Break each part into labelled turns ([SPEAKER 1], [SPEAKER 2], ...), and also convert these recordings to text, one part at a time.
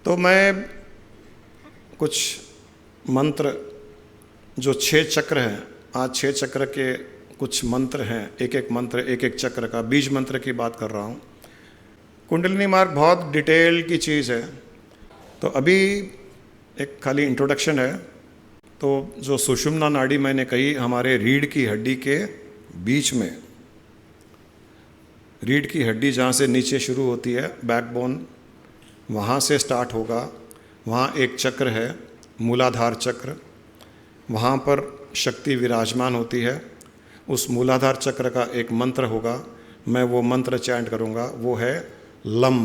[SPEAKER 1] तो मैं कुछ मंत्र जो 6 चक्र हैं, आज 6 चक्र के कुछ मंत्र हैं, एक एक मंत्र एक एक चक्र का बीज मंत्र की बात कर रहा हूँ। कुंडलिनी मार्ग बहुत डिटेल की चीज़ है, तो अभी एक खाली इंट्रोडक्शन है। तो जो सुषुम्ना नाड़ी मैंने कही, हमारे रीढ़ की हड्डी के बीच में, रीढ़ की हड्डी जहाँ से नीचे शुरू होती है, बैकबोन, वहाँ से स्टार्ट होगा। वहाँ एक चक्र है, मूलाधार चक्र, वहाँ पर शक्ति विराजमान होती है। उस मूलाधार चक्र का एक मंत्र होगा, मैं वो मंत्र चैंट करूँगा, वो है लम।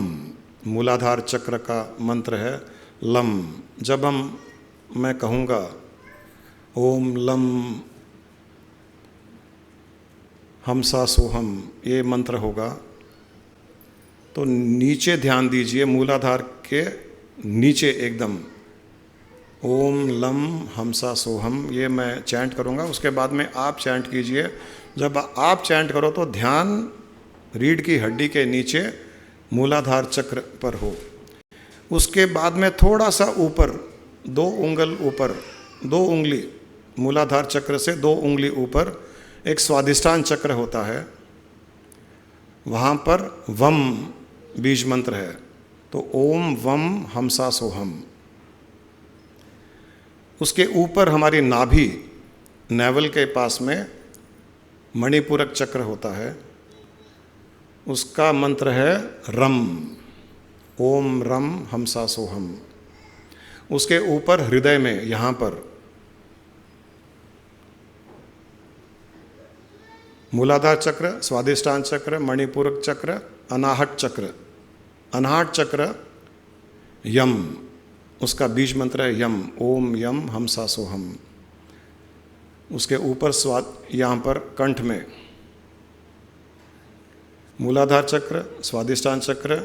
[SPEAKER 1] मूलाधार चक्र का मंत्र है लम। जब मैं कहूँगा ओम लम हमसा सोहम, ये मंत्र होगा, तो नीचे ध्यान दीजिए, मूलाधार के नीचे एकदम ओम लम हमसा सोहम, ये मैं चैंट करूँगा। उसके बाद में आप चैंट कीजिए। जब आप चैंट करो तो ध्यान रीढ़ की हड्डी के नीचे मूलाधार चक्र पर हो। उसके बाद में थोड़ा सा ऊपर, 2 उंगल ऊपर, 2 उंगली मूलाधार चक्र से 2 उंगली ऊपर एक स्वादिष्टान चक्र होता है, वहाँ पर वम बीज मंत्र है। तो ओम वम हमसा सोहम। उसके ऊपर हमारी नाभि, नेवल के पास में मणिपूरक चक्र होता है, उसका मंत्र है रम, ओम रम हमसा सोहम। उसके ऊपर हृदय में, यहाँ पर मूलाधार चक्र, स्वादिष्टान चक्र, मणिपूरक चक्र, अनाहट चक्र, अनाहट चक्र यम, उसका बीज मंत्र है यम, ओम यम हमसा सोहम। उसके ऊपर यहाँ पर कंठ में मूलाधार चक्र, स्वादिष्टान चक्र,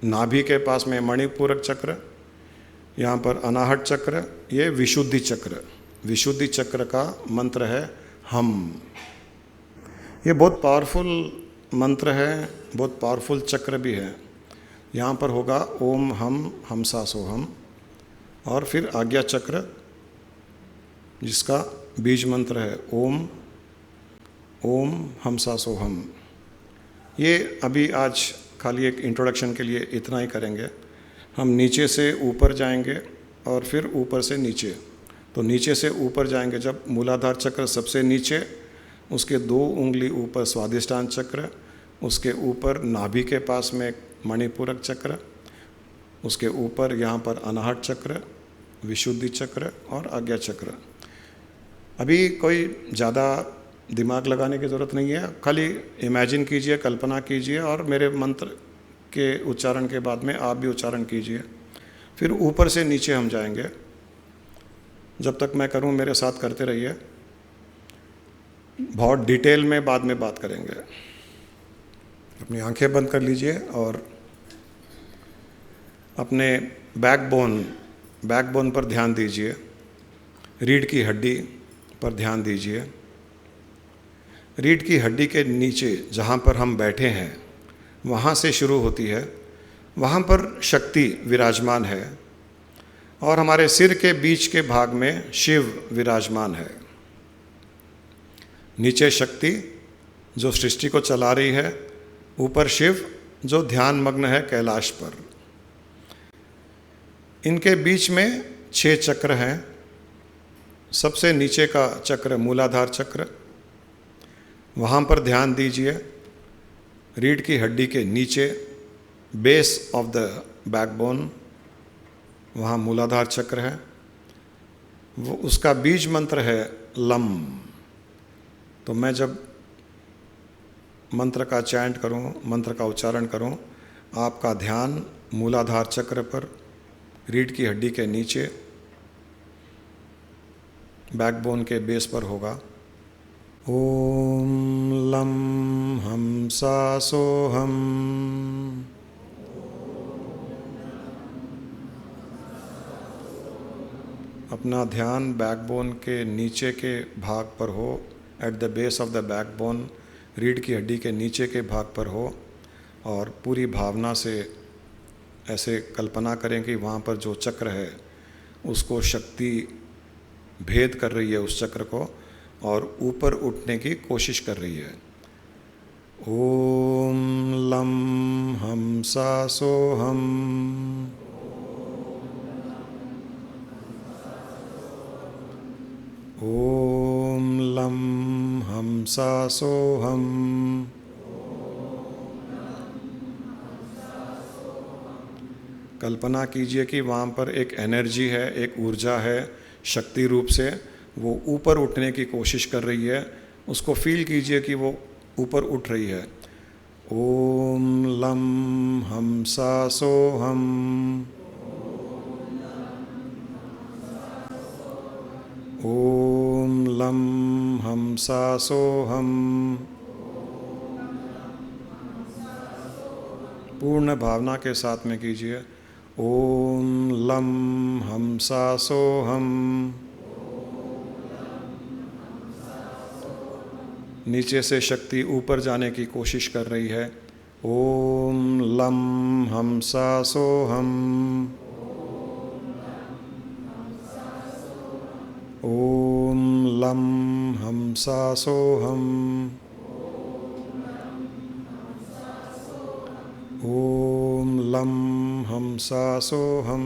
[SPEAKER 1] नाभि के पास में मणिपूरक चक्र, यहाँ पर अनाहट चक्र, ये विशुद्धि चक्र। विशुद्धि चक्र का मंत्र है हम। ये बहुत पावरफुल मंत्र है, बहुत पावरफुल चक्र भी है। यहाँ पर होगा ओम हम हमसा सोहम, और फिर आज्ञा चक्र जिसका बीज मंत्र है ओम ओम हमसा सोहम। ये अभी आज खाली एक इंट्रोडक्शन के लिए इतना ही करेंगे। हम नीचे से ऊपर जाएंगे और फिर ऊपर से नीचे। तो नीचे से ऊपर जाएंगे, जब मूलाधार चक्र सबसे नीचे, उसके 2 उंगली ऊपर स्वादिष्टान चक्र, उसके ऊपर नाभि के पास में मणिपूरक चक्र, उसके ऊपर यहाँ पर अनाहट चक्र, विशुद्धि चक्र और आज्ञा चक्र। अभी कोई ज़्यादा दिमाग लगाने की ज़रूरत नहीं है, खाली इमेजिन कीजिए, कल्पना कीजिए, और मेरे मंत्र के उच्चारण के बाद में आप भी उच्चारण कीजिए। फिर ऊपर से नीचे हम जाएंगे। जब तक मैं करूं मेरे साथ करते रहिए, बहुत डिटेल में बाद में बात करेंगे। अपनी आंखें बंद कर लीजिए और अपने बैकबोन पर ध्यान दीजिए, रीढ़ की हड्डी पर ध्यान दीजिए। रीढ़ की हड्डी के नीचे जहाँ पर हम बैठे हैं, वहाँ से शुरू होती है, वहाँ पर शक्ति विराजमान है, और हमारे सिर के बीच के भाग में शिव विराजमान है। नीचे शक्ति जो सृष्टि को चला रही है, ऊपर शिव जो ध्यान मग्न है कैलाश पर। इनके बीच में 6 चक्र हैं। सबसे नीचे का चक्र मूलाधार चक्र, वहाँ पर ध्यान दीजिए। रीढ़ की हड्डी के नीचे बेस ऑफ द बैकबोन, वहाँ मूलाधार चक्र है, वो उसका बीज मंत्र है लम। तो मैं जब मंत्र का चैंट करूँ, मंत्र का उच्चारण करूँ, आपका ध्यान मूलाधार चक्र पर, रीढ़ की हड्डी के नीचे बैकबोन के बेस पर होगा। ओम लम हमसा सोहम। अपना ध्यान बैकबोन के नीचे के भाग पर हो, at the base of the backbone, रीढ़ की हड्डी के नीचे के भाग पर हो, और पूरी भावना से ऐसे कल्पना करें कि वहाँ पर जो चक्र है उसको शक्ति भेद कर रही है उस चक्र को और ऊपर उठने की कोशिश कर रही है। ओम लं हंसा सोहम। ओम लं हंसा सोहम। कल्पना कीजिए कि वहाँ पर एक एनर्जी है, एक ऊर्जा है, शक्ति रूप से वो ऊपर उठने की कोशिश कर रही है। उसको फील कीजिए कि वो ऊपर उठ रही है। ओम लं हंसा सोहम। ओम लं हंसा सोहम। पूर्ण भावना के साथ में कीजिए। ओम लं हंसा सोहम। नीचे से शक्ति ऊपर जाने की कोशिश कर रही है। ओम लं हंसा सोहम। ओम लं हंसा सोहम। ओम लं हंसा सोहम।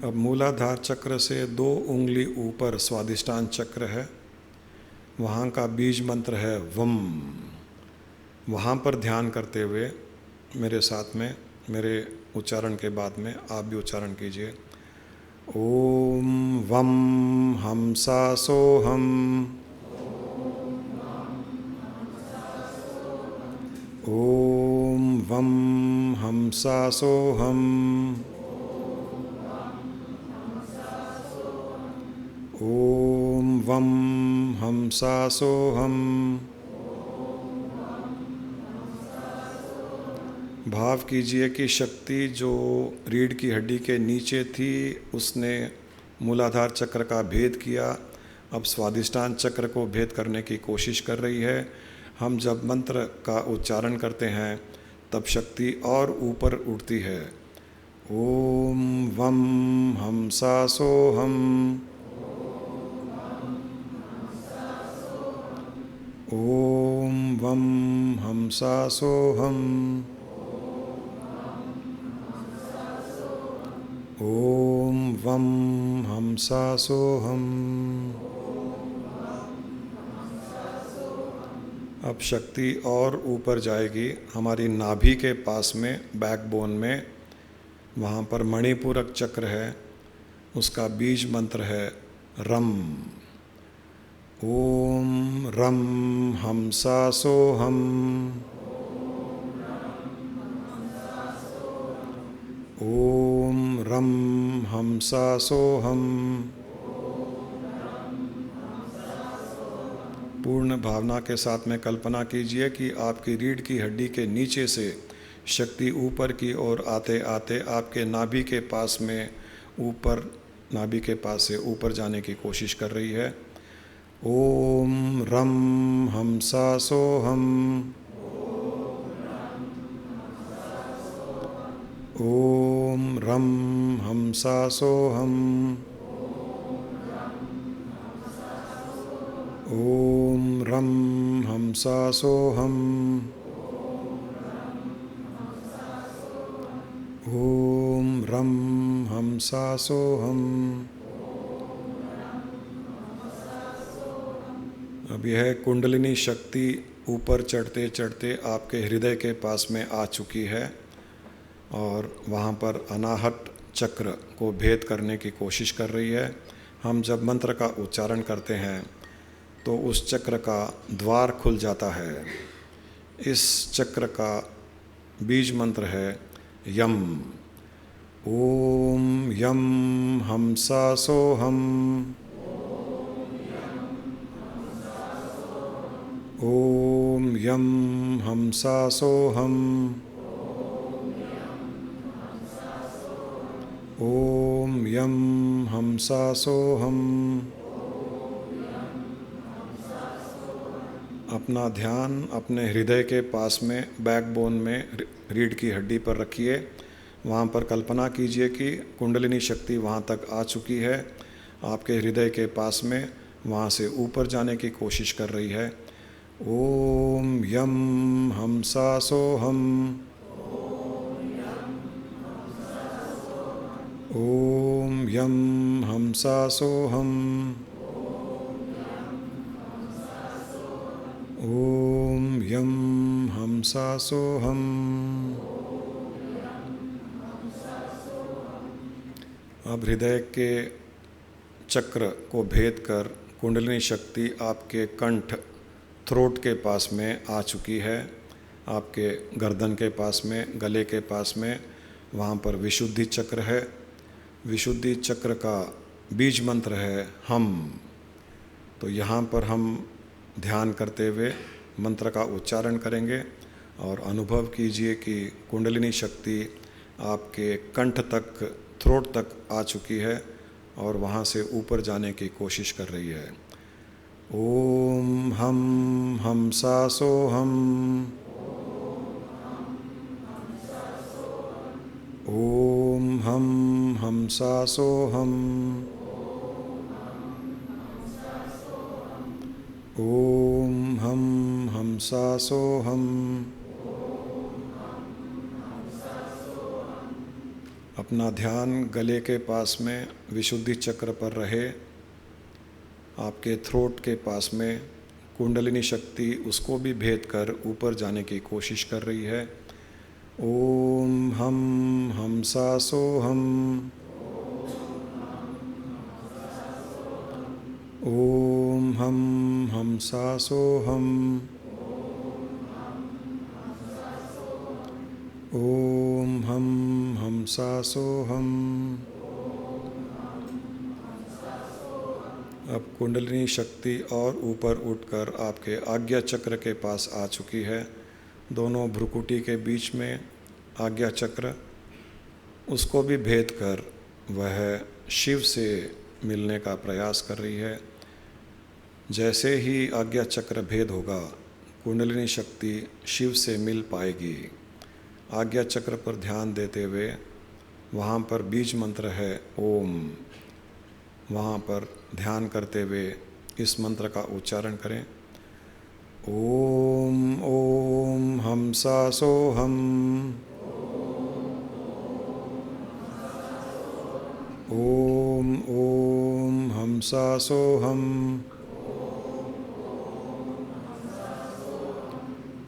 [SPEAKER 1] अब मूलाधार चक्र से 2 उंगली ऊपर स्वादिष्टान चक्र है, वहाँ का बीज मंत्र है वम। वहाँ पर ध्यान करते हुए मेरे साथ में, मेरे उच्चारण के बाद में आप भी उच्चारण कीजिए। ओम वम हंसा सोहम। ओम वम हंसा सोहम। ओम वम हंसा सोहम। भाव कीजिए कि शक्ति जो रीढ़ की हड्डी के नीचे थी उसने मूलाधार चक्र का भेद किया, अब स्वादिष्टान चक्र को भेद करने की कोशिश कर रही है। हम जब मंत्र का उच्चारण करते हैं तब शक्ति और ऊपर उठती है। ओम वम हंसा सोहम। ओम वम हंसा सोहम। ओम वम हंसा सोहम। अब शक्ति और ऊपर जाएगी हमारी नाभि के पास में, बैकबोन में, वहाँ पर मणिपूरक चक्र है, उसका बीज मंत्र है रम। ओम रम हंसा सोहम। ओम रम हंसा सोहम। पूर्ण भावना के साथ में कल्पना कीजिए कि आपकी रीढ़ की हड्डी के नीचे से शक्ति ऊपर की ओर आते आते आपके नाभि के पास में, ऊपर नाभि के पास से ऊपर जाने की कोशिश कर रही है। ओम रम हंसा सोहम। ओम रम हंसा सोहम। ओम रम हंसा सोहम। ओम रम हंसा सोहम। अब यह कुंडलिनी शक्ति ऊपर चढ़ते चढ़ते आपके हृदय के पास में आ चुकी है और वहाँ पर अनाहत चक्र को भेद करने की कोशिश कर रही है। हम जब मंत्र का उच्चारण करते हैं तो उस चक्र का द्वार खुल जाता है। इस चक्र का बीज मंत्र है यम। ओम यम हंसा सोहम। ओम यम हंसा सोहम। ओम यम हंसा सोहम। अपना ध्यान अपने हृदय के पास में, बैकबोन में, रीढ़ की हड्डी पर रखिए। वहाँ पर कल्पना कीजिए कि कुंडलिनी शक्ति वहाँ तक आ चुकी है, आपके हृदय के पास में, वहाँ से ऊपर जाने की कोशिश कर रही है। ओम यम हमसा सोहम, ओम यम हमसा सोहम, ओम यम हमसा सोहम। अब हृदय के चक्र को भेद कर कुंडलिनी शक्ति आपके कंठ, थ्रोट के पास में आ चुकी है, आपके गर्दन के पास में, गले के पास में। वहाँ पर विशुद्धि चक्र है। विशुद्धि चक्र का बीज मंत्र है हम। तो यहाँ पर हम ध्यान करते हुए मंत्र का उच्चारण करेंगे और अनुभव कीजिए कि कुंडलिनी शक्ति आपके कंठ तक, थ्रोट तक आ चुकी है और वहाँ से ऊपर जाने की कोशिश कर रही है। ओम हम हमसा सोहम, ओम हम हमसा सोहम, ओम हम हमसा सोहम। अपना ध्यान गले के पास में विशुद्धि चक्र पर रहे, आपके थ्रोट के पास में कुंडलिनी शक्ति उसको भी भेद कर ऊपर जाने की कोशिश कर रही है। ओम हम हमसा सोहम, ओम हम हमसा सोहम, ओम हम हमसा सोहम। अब कुंडलिनी शक्ति और ऊपर उठकर आपके आज्ञा चक्र के पास आ चुकी है। दोनों भ्रुकुटी के बीच में आज्ञा चक्र, उसको भी भेद कर वह शिव से मिलने का प्रयास कर रही है। जैसे ही आज्ञा चक्र भेद होगा, कुंडलिनी शक्ति शिव से मिल पाएगी। आज्ञा चक्र पर ध्यान देते हुए वहाँ पर बीज मंत्र है ओम, वहाँ पर ध्यान करते हुए इस मंत्र का उच्चारण करें। ओम ओम हमसा सोहम, ओम ओम हमसा सोहम,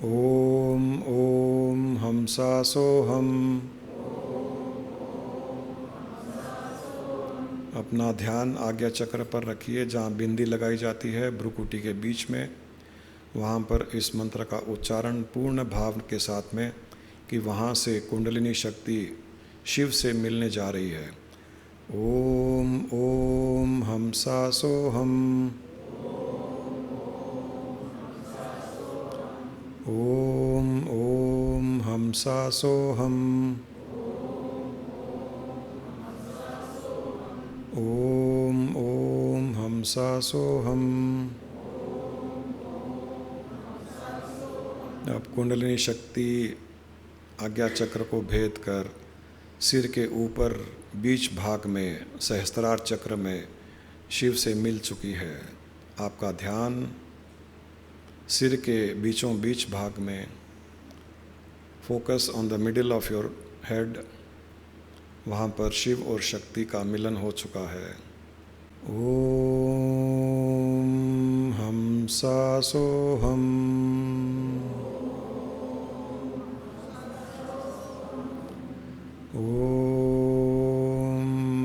[SPEAKER 1] ओम ओम हमसा सोहम। अपना ध्यान आज्ञा चक्र पर रखिए, जहाँ बिंदी लगाई जाती है भ्रुकुटी के बीच में। वहाँ पर इस मंत्र का उच्चारण पूर्ण भाव के साथ में कि वहाँ से कुंडलिनी शक्ति शिव से मिलने जा रही है। ओम ओम हमसा सोहम, ओम ओम हमसा सोहम, ओम ओम हमसा सोहम। अब कुंडलिनी शक्ति आज्ञा चक्र को भेद कर सिर के ऊपर बीच भाग में सहस्त्रार चक्र में शिव से मिल चुकी है। आपका ध्यान सिर के बीचों बीच भाग में, focus on the middle of your head, वहाँ पर शिव और शक्ति का मिलन हो चुका है। ओम हमसा सोहम, ओम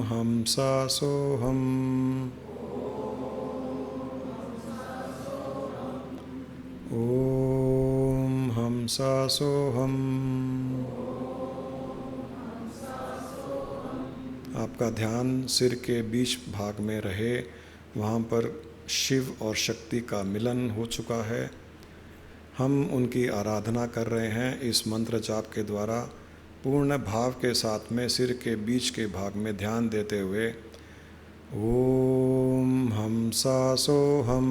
[SPEAKER 1] हमसा सोहम, ओम हमसा सोहम। आपका ध्यान सिर के बीच भाग में रहे, वहाँ पर शिव और शक्ति का मिलन हो चुका है। हम उनकी आराधना कर रहे हैं इस मंत्र जाप के द्वारा। पूर्ण भाव के साथ में सिर के बीच के भाग में ध्यान देते हुए ओम हमसा सोहम,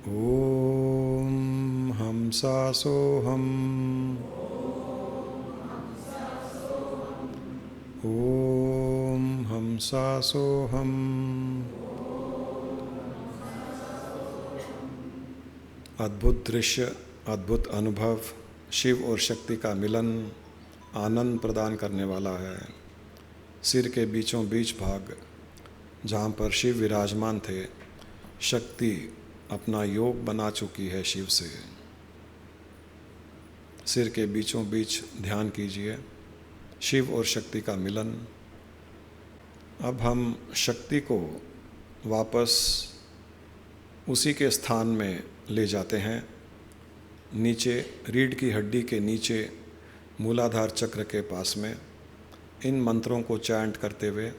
[SPEAKER 1] ॐ हंसासोऽहम् ॐ हंसासोऽहम्। अद्भुत दृश्य, अद्भुत अनुभव, शिव और शक्ति का मिलन आनंद प्रदान करने वाला है। सिर के बीचों बीच भाग जहाँ पर शिव विराजमान थे, शक्ति अपना योग बना चुकी है शिव से। सिर के बीचों बीच ध्यान कीजिए, शिव और शक्ति का मिलन। अब हम शक्ति को वापस उसी के स्थान में ले जाते हैं, नीचे रीढ़ की हड्डी के नीचे मूलाधार चक्र के पास में। इन मंत्रों को चैंट करते हुए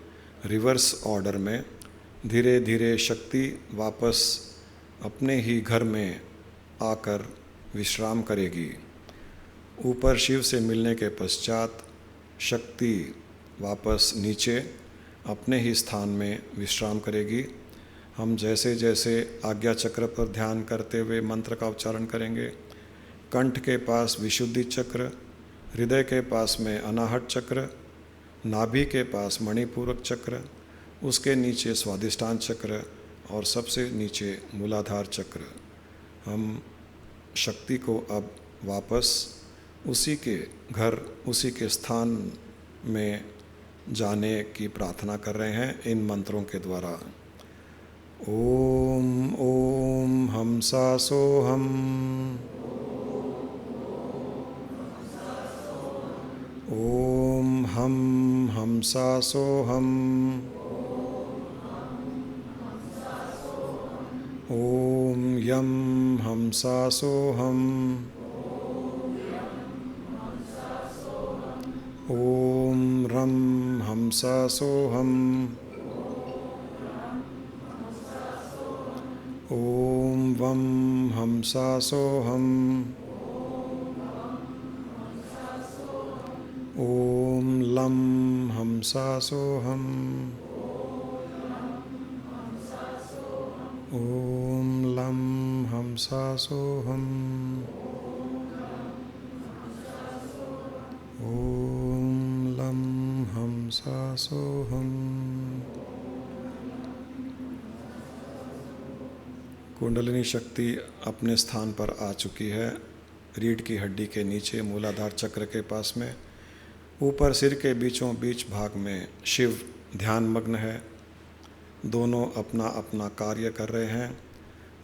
[SPEAKER 1] रिवर्स ऑर्डर में धीरे धीरे शक्ति वापस अपने ही घर में आकर विश्राम करेगी। ऊपर शिव से मिलने के पश्चात शक्ति वापस नीचे अपने ही स्थान में विश्राम करेगी। हम जैसे जैसे आज्ञा चक्र पर ध्यान करते हुए मंत्र का उच्चारण करेंगे, कंठ के पास विशुद्धि चक्र, हृदय के पास में अनाहट चक्र, नाभि के पास मणिपूरक चक्र, उसके नीचे स्वादिष्टान चक्र और सबसे नीचे मूलाधार चक्र। हम शक्ति को अब वापस उसी के घर, उसी के स्थान में जाने की प्रार्थना कर रहे हैं इन मंत्रों के द्वारा। ओम ओम हंसासोऽहम् ओम हम हंसासोऽहम् ओम यम हंसासोऽहम् ओम रं हंसासोऽहम् ओम वं हंसासोऽहम् ओम लं हंसासोऽहम् ओम लं हंसासोऽहम् ओम लं हंसासोऽहम्। कुंडलिनी शक्ति अपने स्थान पर आ चुकी है, रीढ़ की हड्डी के नीचे मूलाधार चक्र के पास में। ऊपर सिर के बीचों बीच भाग में शिव ध्यान मग्न है। दोनों अपना अपना कार्य कर रहे हैं।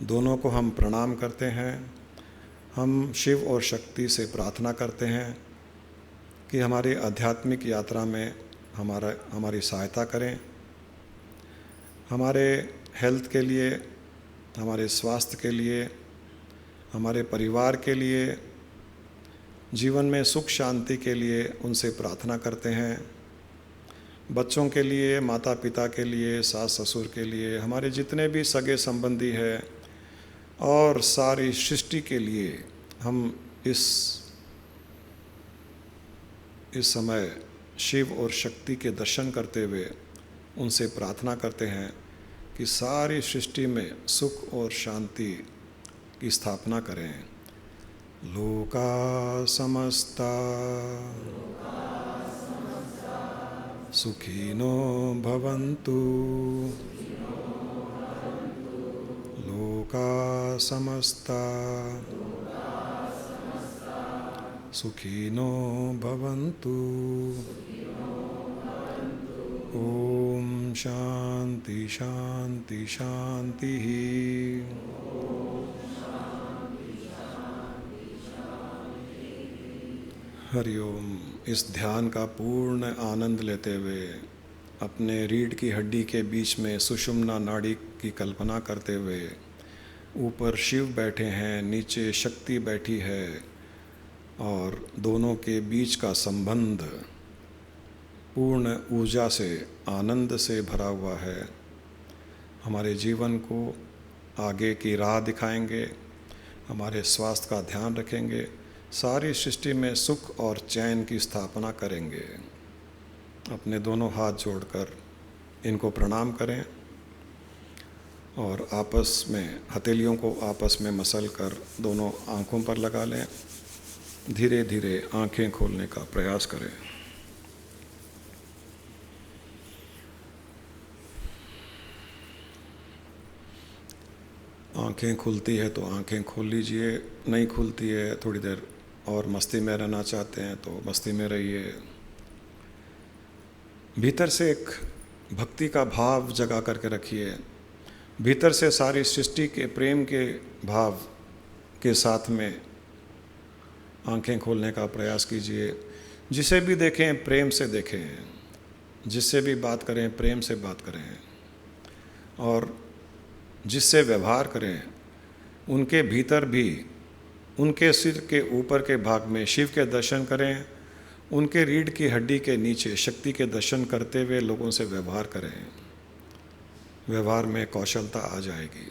[SPEAKER 1] दोनों को हम प्रणाम करते हैं। हम शिव और शक्ति से प्रार्थना करते हैं कि हमारी आध्यात्मिक यात्रा में हमारी सहायता करें। हमारे हेल्थ के लिए, हमारे स्वास्थ्य के लिए, हमारे परिवार के लिए, जीवन में सुख शांति के लिए उनसे प्रार्थना करते हैं। बच्चों के लिए, माता पिता के लिए, सास ससुर के लिए, हमारे जितने भी सगे संबंधी हैं और सारी सृष्टि के लिए हम इस समय शिव और शक्ति के दर्शन करते हुए उनसे प्रार्थना करते हैं कि सारी सृष्टि में सुख और शांति की स्थापना करें। लोका समस्ता सुखिनो भवन्तु। लोका समस्ता सुखिनो भवन्तु। ओम शांति शांति शांति। हरिओम। इस ध्यान का पूर्ण आनंद लेते हुए अपने रीढ़ की हड्डी के बीच में सुषुम्ना नाड़ी की कल्पना करते हुए, ऊपर शिव बैठे हैं, नीचे शक्ति बैठी है और दोनों के बीच का संबंध पूर्ण ऊर्जा से, आनंद से भरा हुआ है। हमारे जीवन को आगे की राह दिखाएंगे, हमारे स्वास्थ्य का ध्यान रखेंगे, सारी सृष्टि में सुख और चैन की स्थापना करेंगे। अपने दोनों हाथ जोड़कर इनको प्रणाम करें। और आपस में हथेलियों को आपस में मसल कर दोनों आँखों पर लगा लें। धीरे धीरे आँखें खोलने का प्रयास करें। आँखें खुलती है तो आँखें खोल लीजिए, नहीं खुलती है थोड़ी देर और मस्ती में रहना चाहते हैं तो मस्ती में रहिए। भीतर से एक भक्ति का भाव जगा करके रखिए। भीतर से सारी सृष्टि के प्रेम के भाव के साथ में आंखें खोलने का प्रयास कीजिए। जिसे भी देखें प्रेम से देखें, जिससे भी बात करें प्रेम से बात करें, और जिससे व्यवहार करें उनके भीतर भी उनके सिर के ऊपर के भाग में शिव के दर्शन करें। उनके रीढ़ की हड्डी के नीचे शक्ति के दर्शन करते हुए लोगों से व्यवहार करें। व्यवहार में कौशलता आ जाएगी।